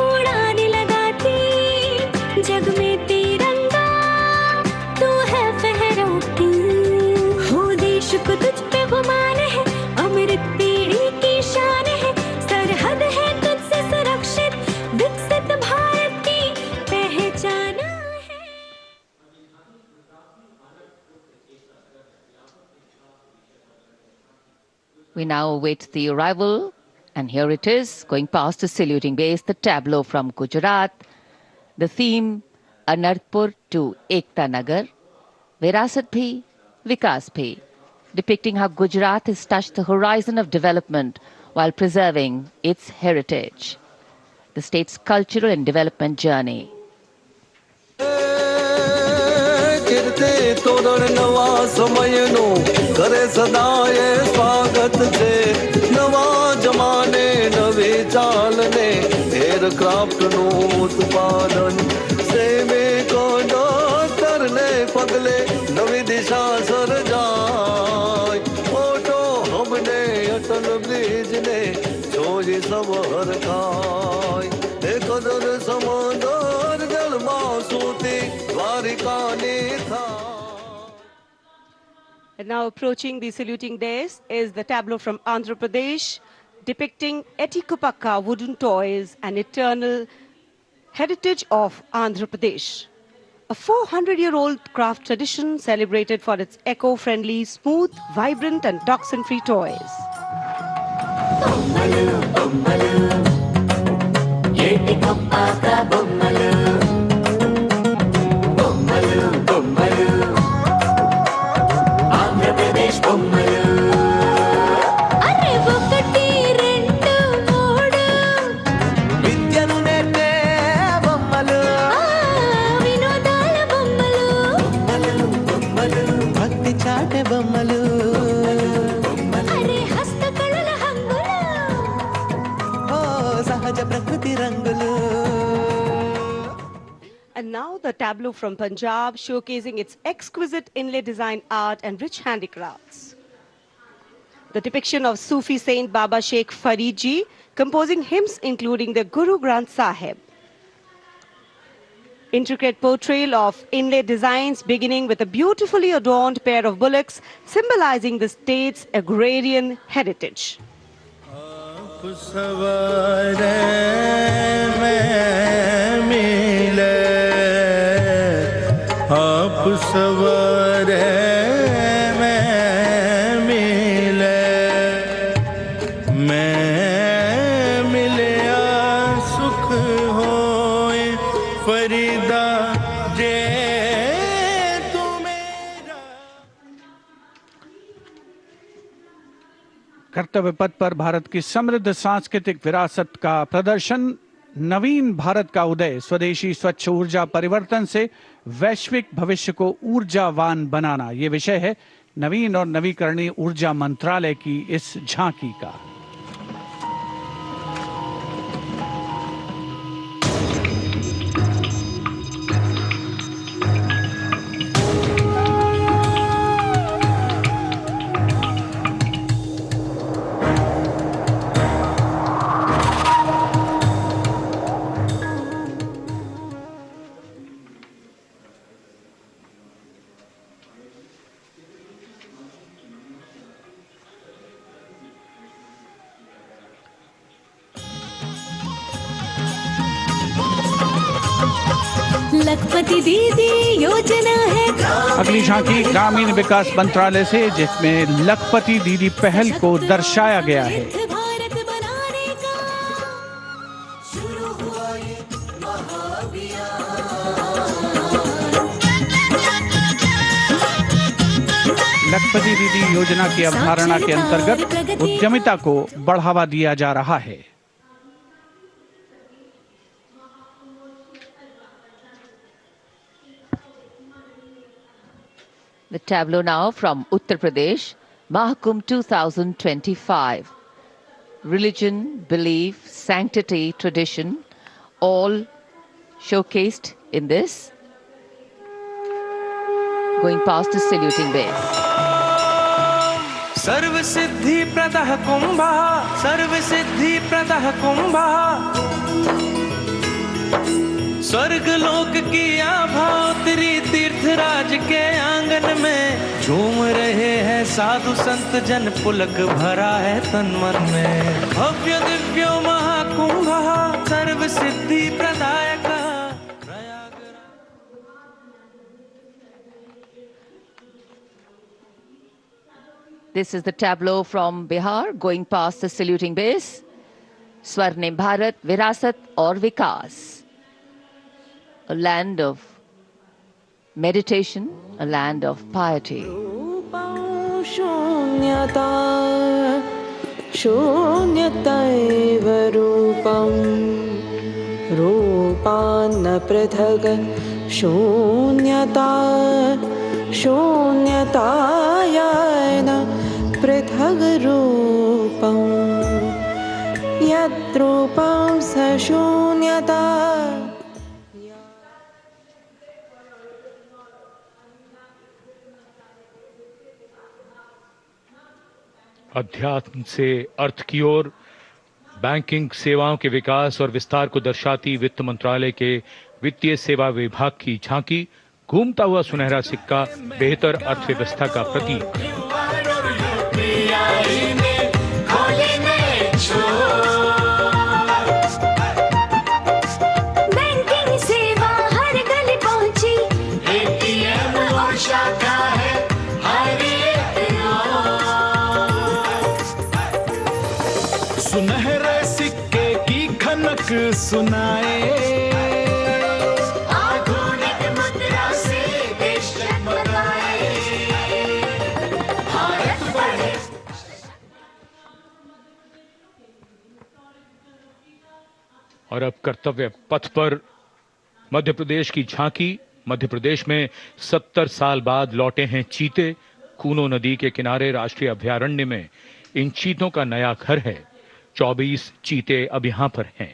उड़ान लगाती, जग में तिरंगा तू है फहराती, हो देश को तुझ पे गुमान है, अमृत पीढ़ी की शान है, सरहद है तुझसे सुरक्षित, विकसित भारत की पहचान है। We now await the arrival, and here it is, going past the saluting base, the tableau from Gujarat, the theme Anarpur to Ekta Nagar, Virasat Bhi, Vikas Bhi, depicting how Gujarat has touched the horizon of development while preserving its heritage, the state's cultural and development journey. कीर्ति तोरण नवा समयनो करे सदाए स्वागत छे, नवा जमाने नवी चालने aircraft no उत्पादन, सैनिको डॉक्टर ने पगले नवी दिशा सर्जाय, ओटो हमने अटल ब्रिज ने छोड़ी सब हर खाय, कदर समंदर जल मासूती द्वारिका ने था। And now approaching the saluting dais is the tableau from Andhra Pradesh, depicting Etikupakka wooden toys, an eternal heritage of Andhra Pradesh. A 400-year-old craft tradition celebrated for its eco-friendly, smooth, vibrant and toxin-free toys. ఆటే బొమ్మలు అరే హస్తకళల హంగులు ఓ సహజ ప్రకృతి రంగులు. And now the tableau from Punjab, showcasing its exquisite inlay design art and rich handicrafts. The depiction of Sufi saint Baba Sheikh Farid Ji composing hymns including the Guru Granth Sahib. Intricate portrayal of inlay designs beginning with a beautifully adorned pair of bullocks symbolizing the state's agrarian heritage. कर्तव्य पथ पर भारत की समृद्ध सांस्कृतिक विरासत का प्रदर्शन, नवीन भारत का उदय, स्वदेशी स्वच्छ ऊर्जा परिवर्तन से वैश्विक भविष्य को ऊर्जावान बनाना, ये विषय है नवीन और नवीकरणीय ऊर्जा मंत्रालय की इस झांकी का। लखपति दीदी योजना है। अगली झांकी ग्रामीण विकास मंत्रालय से, जिसमें लखपति दीदी पहल को दर्शाया गया है। भारत बनाने का शुरू हुआ ये महाअभियान। लखपति दीदी योजना की अवधारणा के अंतर्गत उद्यमिता को बढ़ावा दिया जा रहा है। The tableau now from Uttar Pradesh, Mahakumbh 2025. Religion, belief, sanctity, tradition, all showcased in this. Going past the saluting base. सर्व सिद्धि प्रदः कुंभः, सर्व सिद्धि प्रदः कुंभः, स्वर्ग लोक की आभा उतरी तीर्थराज के आंगन में, झूम रहे हैं साधु संत जन, पुलक भरा है तन मन में। भव्य दिव्यो महाकुंभः सर्व सिद्धि प्रदायकः। This is the tableau from Bihar, going past the saluting base. Swarnim Bharat, Virasat aur Vikas. A land of meditation, a land of piety. शून्यता शून्यतैव रूपं रूपान्न पृथग् शून्यता शून्यतायान पृथग् रूपं यद्रूपं स शून्यता। अध्यात्म से अर्थ की ओर, बैंकिंग सेवाओं के विकास और विस्तार को दर्शाती वित्त मंत्रालय के वित्तीय सेवा विभाग की झांकी, घूमता हुआ सुनहरा सिक्का, बेहतर अर्थव्यवस्था का प्रतीक। बैंकिंग सेवा हर गली पहुंची, एटीएम और शाखा है हर एक ओर। सुनहरे सिक्के की खनक सुनाए, आधुनिक मुद्रा से देश जगमगाए, भारत बढ़े। और अब कर्तव्य पथ पर मध्य प्रदेश की झांकी। मध्य प्रदेश में 70 साल बाद लौटे हैं चीते, कूनो नदी के किनारे राष्ट्रीय अभयारण्य में इन चीतों का नया घर है। 24 चीते अब यहां पर हैं।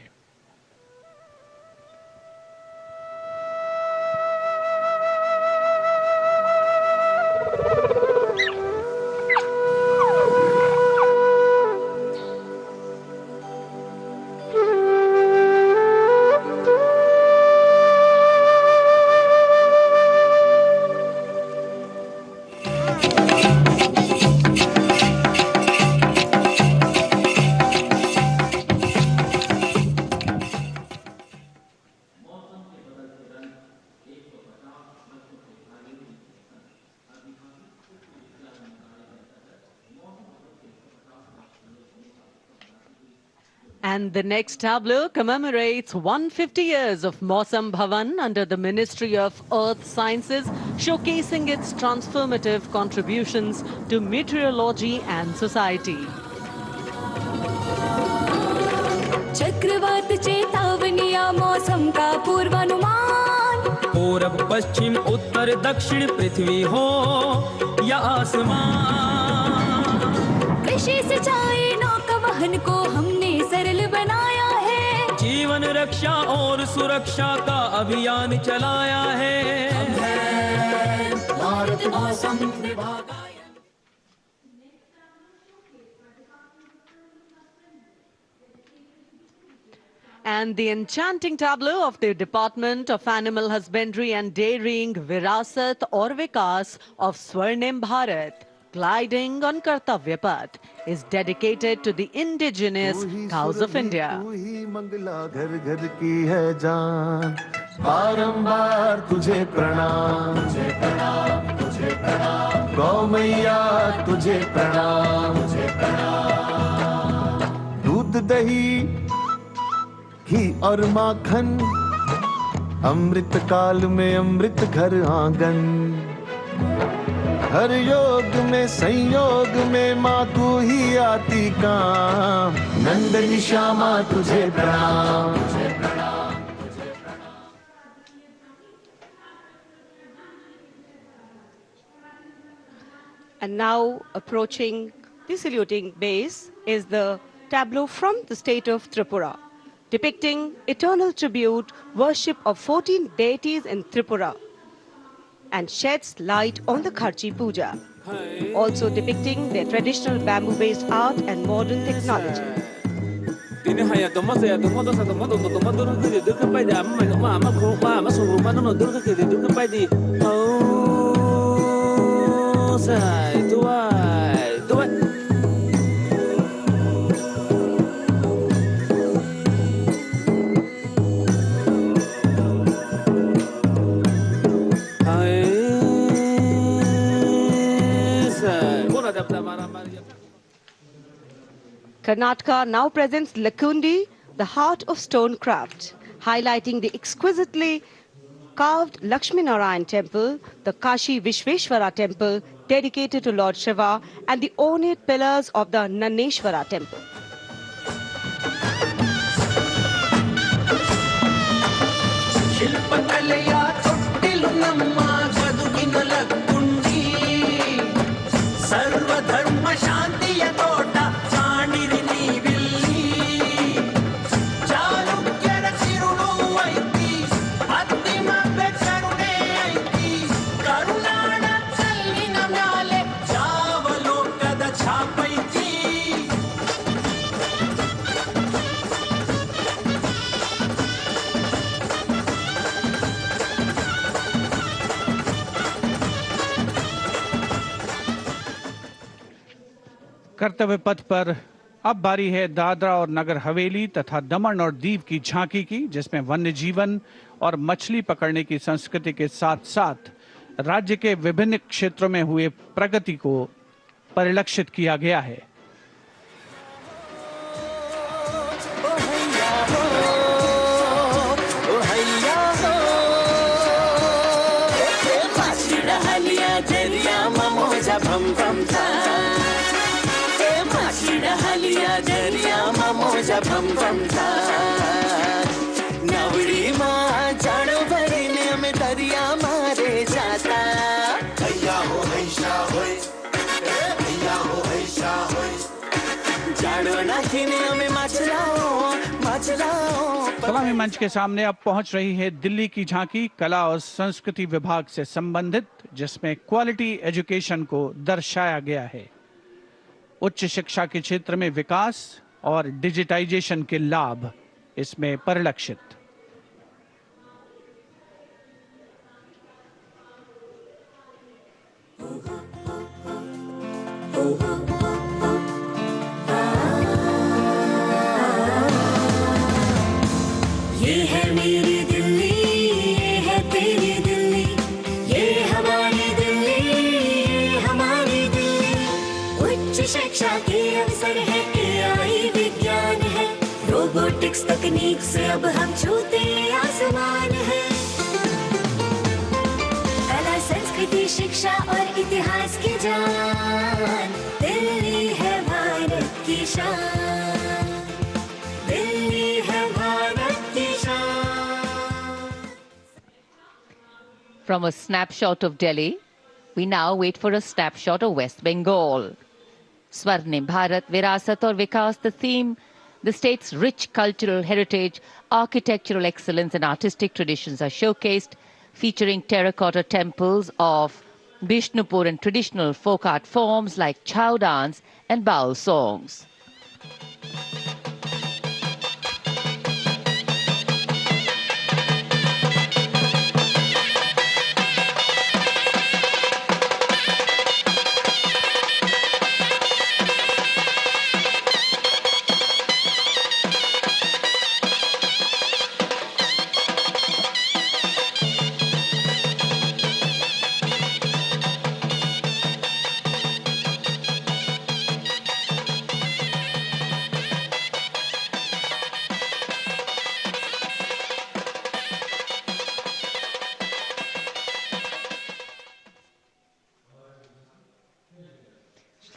And the next tableau commemorates 150 years of Mausam Bhavan under the Ministry of Earth Sciences, showcasing its transformative contributions to meteorology and society. चक्रवात चेतावनिया मौसम का पूर्वानुमान, पूरब पश्चिम उत्तर दक्षिण पृथ्वी हो या आसमान, कृषि सिंचाई नौका वहन को हमने सरल बनाया है, जीवन रक्षा और सुरक्षा का अभियान चलाया है। भारत मौसम विभाग। And the enchanting tableau of the Department of Animal Husbandry and Dairying, Virasat or Vikas of Swarnim Bharat, gliding on Kartavya Path, is dedicated to the indigenous cows of India. तू ही मंगला घर घर की है जान, बारंबार तुझे प्रणाम, तुझे प्रणाम, तुझे प्रणाम, गौ मैया तुझे प्रणाम, तुझे प्रणाम। दूध दही घी और माखन, अमृत काल में अमृत घर आंगन, हर योग में संयोग में माँ तू ही आती काम, नंदनी श्यामा तुझे प्रणाम, तुझे प्रणाम, तुझे प्रणाम। And now approaching the saluting base is the tableau from the state of Tripura, depicting eternal tribute worship of 14 deities in Tripura and sheds light on the Kharchi Puja, also depicting their traditional bamboo-based art and modern technology. Karnataka now presents Lakundi, the heart of stone craft, highlighting the exquisitely carved Lakshmi Narayan temple, the Kashi Vishveshwara temple dedicated to Lord Shiva, and the ornate pillars of the Naneshwara temple. कर्तव्य पथ पर अब बारी है दादरा और नगर हवेली तथा दमन और दीव की झांकी की, जिसमें वन्य जीवन और मछली पकड़ने की संस्कृति के साथ साथ राज्य के विभिन्न क्षेत्रों में हुए प्रगति को परिलक्षित किया गया है। नवड़ी माँ जाड़ो भरी में दरिया मारे जाता, हैया हो हैशा होए सलामी मंच के सामने अब पहुंच रही है दिल्ली की झांकी कला और संस्कृति विभाग से संबंधित, जिसमें क्वालिटी एजुकेशन को दर्शाया गया है। उच्च शिक्षा के क्षेत्र में विकास और डिजिटाइजेशन के लाभ इसमें परिलक्षित। ये है मेरी दिल्ली, ये है तेरी दिल्ली, ये हमारी दिल्ली, ये हमारी दिल्ली। उच्च शिक्षा के अवसर है, AI विज्ञान है, रोबोटिक्स तकनीक से अब हम छूते आसमान है। कला संस्कृति शिक्षा और इतिहास की जान, दिल्ली है भारत की शान, दिल्ली है भारत की शान। From a snapshot of Delhi, we now wait for a snapshot of West Bengal. Swarnim Bharat, Virasat aur Vikas, the theme, the state's rich cultural heritage, architectural excellence and artistic traditions are showcased, featuring terracotta temples of Bishnupur and traditional folk art forms like chow dance and baul songs.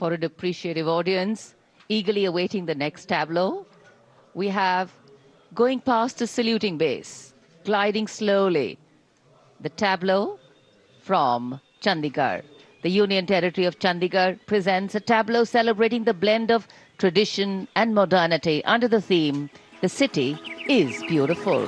For an appreciative audience, eagerly awaiting the next tableau, we have going past a saluting base, gliding slowly, the tableau from Chandigarh. The Union Territory of Chandigarh presents a tableau celebrating the blend of tradition and modernity under the theme, "The City is Beautiful."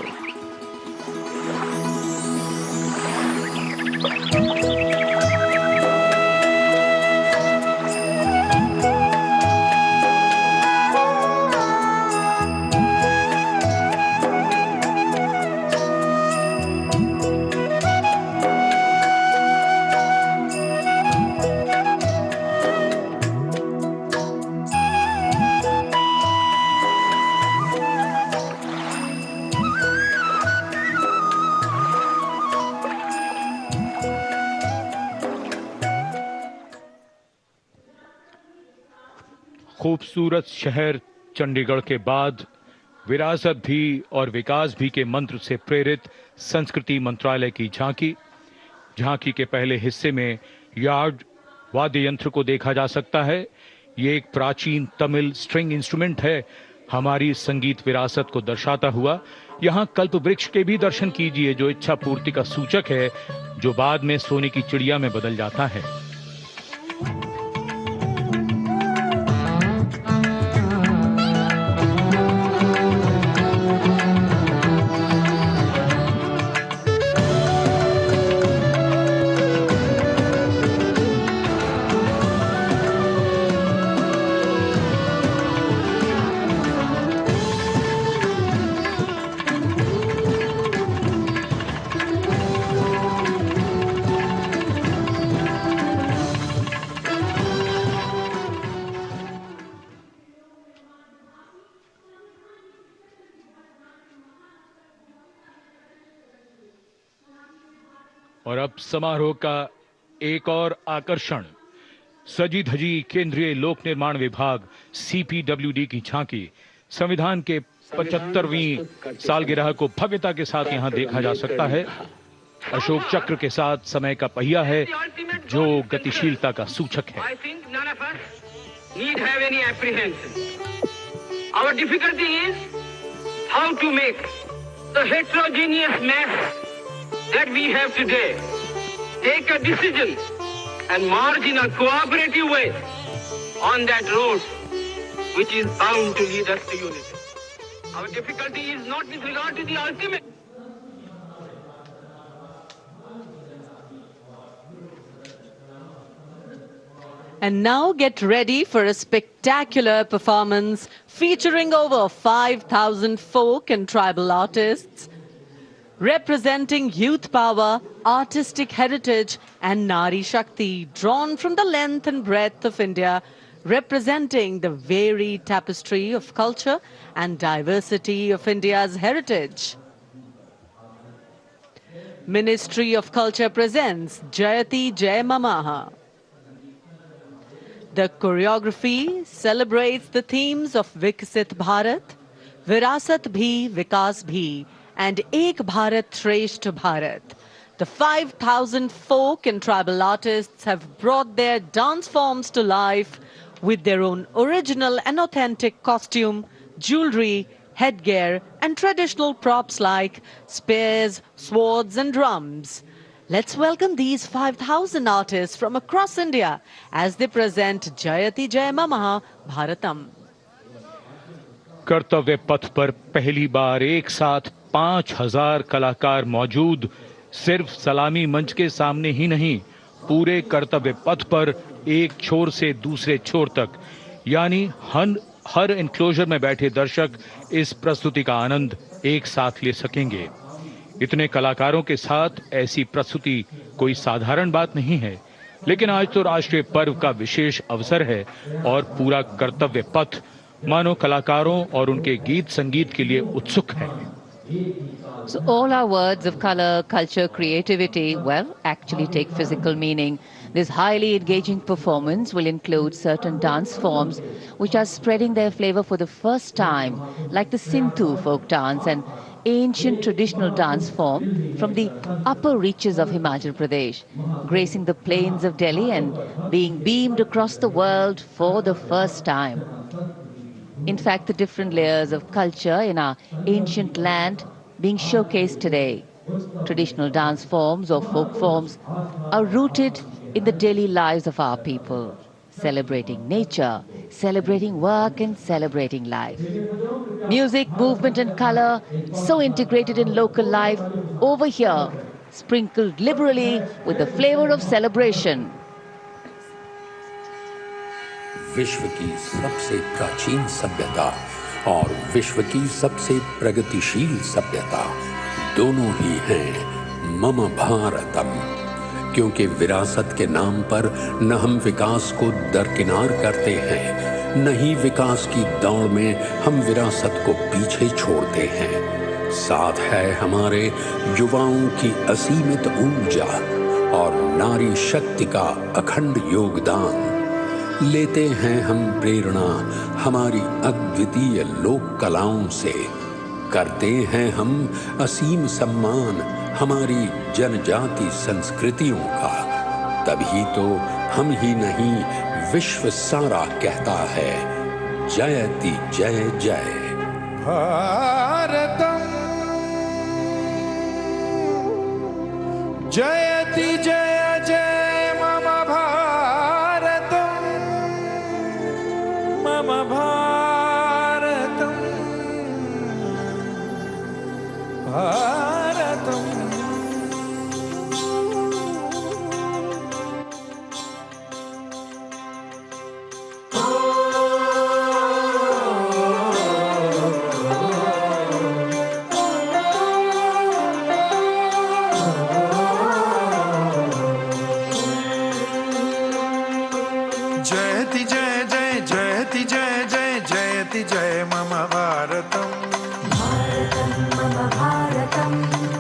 खूबसूरत शहर चंडीगढ़ के बाद विरासत भी और विकास भी के मंत्र से प्रेरित संस्कृति मंत्रालय की झांकी के पहले हिस्से में यार्ड वाद्य यंत्र को देखा जा सकता है। ये एक प्राचीन तमिल स्ट्रिंग इंस्ट्रूमेंट है, हमारी संगीत विरासत को दर्शाता हुआ। यहाँ कल्प वृक्ष के भी दर्शन कीजिए, जो इच्छा पूर्ति का सूचक है, जो बाद में सोने की चिड़िया में बदल जाता है। और अब समारोह का एक और आकर्षण, सजी धजी केंद्रीय लोक निर्माण विभाग CPWD की झांकी। संविधान के 75वीं सालगिरह को भव्यता के साथ यहां देखा जा सकता है। अशोक चक्र के साथ समय का पहिया है, जो गतिशीलता का सूचक है। Our difficulty is how to make the heterogeneous mass that we have today take a decision and march in a cooperative way on that road which is bound to lead us to unity. Our difficulty is not with regard to the ultimate. And now get ready for a spectacular performance featuring over 5,000 folk and tribal artists representing youth power, artistic heritage and Nari Shakti, drawn from the length and breadth of India, representing the varied tapestry of culture and diversity of India's heritage. Ministry of Culture presents Jayati Jay Mamaha. The choreography celebrates the themes of Viksit Bharat, Virasat Bhi, Vikas Bhi, and Ek Bharat Shreshth Bharat. The 5,000 folk and tribal artists have brought their dance forms to life with their own original and authentic costume, jewelry, headgear, and traditional props like spears, swords, and drums. Let's welcome these 5,000 artists from across India as they present Jayati Jay Mamaha Bharatam. कर्तव्य पथ पर पहली बार एक साथ 5,000 कलाकार मौजूद, सिर्फ सलामी मंच के सामने ही नहीं, पूरे कर्तव्य पथ पर एक छोर से दूसरे छोर तक, यानी हर एनक्लोजर में बैठे दर्शक इस प्रस्तुति का आनंद एक साथ ले सकेंगे। इतने कलाकारों के साथ ऐसी प्रस्तुति कोई साधारण बात नहीं है, लेकिन आज तो राष्ट्रीय पर्व का विशेष अवसर है और पूरा कर्तव्य पथ मानो कलाकारों और उनके गीत संगीत के लिए उत्सुक है। So all our words of color, culture, creativity, well, actually take physical meaning. This highly engaging performance will include certain dance forms which are spreading their flavor for the first time, like the Sindhu folk dance, an ancient traditional dance form from the upper reaches of Himachal Pradesh, gracing the plains of Delhi and being beamed across the world for the first time. In fact, the different layers of culture in our ancient land being showcased today. Traditional dance forms or folk forms are rooted in the daily lives of our people, celebrating nature, celebrating work and celebrating life. Music, movement and color so integrated in local life over here, sprinkled liberally with the flavor of celebration. विश्व की सबसे प्राचीन सभ्यता और विश्व की सबसे प्रगतिशील सभ्यता दोनों ही हैं मम भारतम, क्योंकि विरासत के नाम पर न हम विकास को दरकिनार करते हैं, न ही विकास की दौड़ में हम विरासत को पीछे छोड़ते हैं। साथ है हमारे युवाओं की असीमित ऊर्जा और नारी शक्ति का अखंड योगदान। लेते हैं हम प्रेरणा हमारी अद्वितीय लोक कलाओं से, करते हैं हम असीम सम्मान हमारी जनजाति संस्कृतियों का। तभी तो हम ही नहीं, विश्व सारा कहता है जयति जय जय भारतम, जयति जय जय मम भारतम, मम भारतम, भारतम। जयति जय जय जयति जय जय जयति जय मम भारतम, मम भारतम।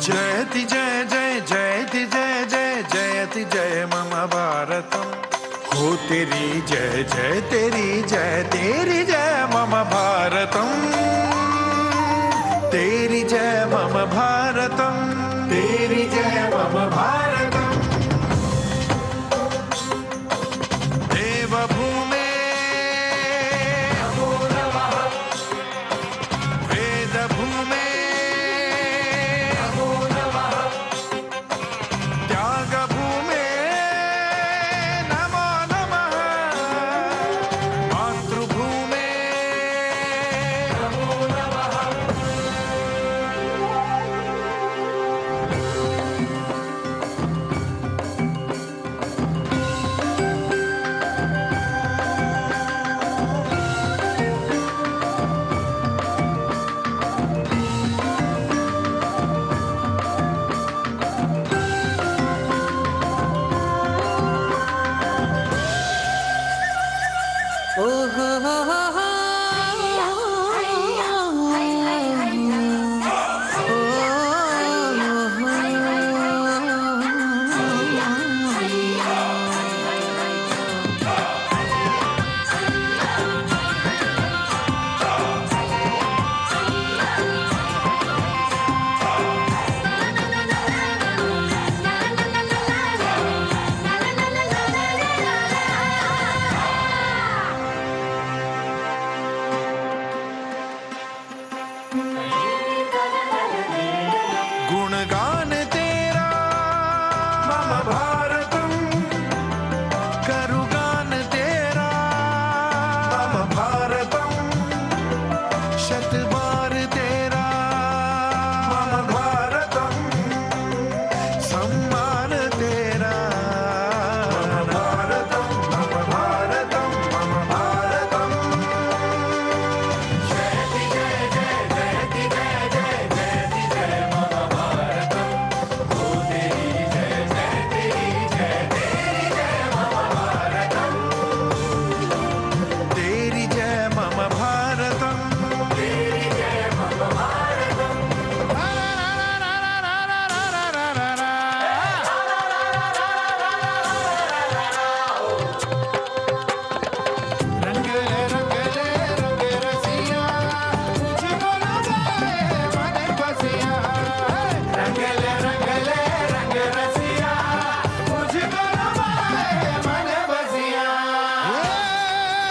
जयति जय जय जयति जय जय जयति जय मम भारतम। हो तेरी जय जय तेरी जय मम भारतम, तेरी जय मम भारतम, तेरी जय मम भारतम। देवभूमे नमो नमः, वेदभूमे नमो नमः, त्यागभूमे नमो नमः। Oh, oh, oh, oh.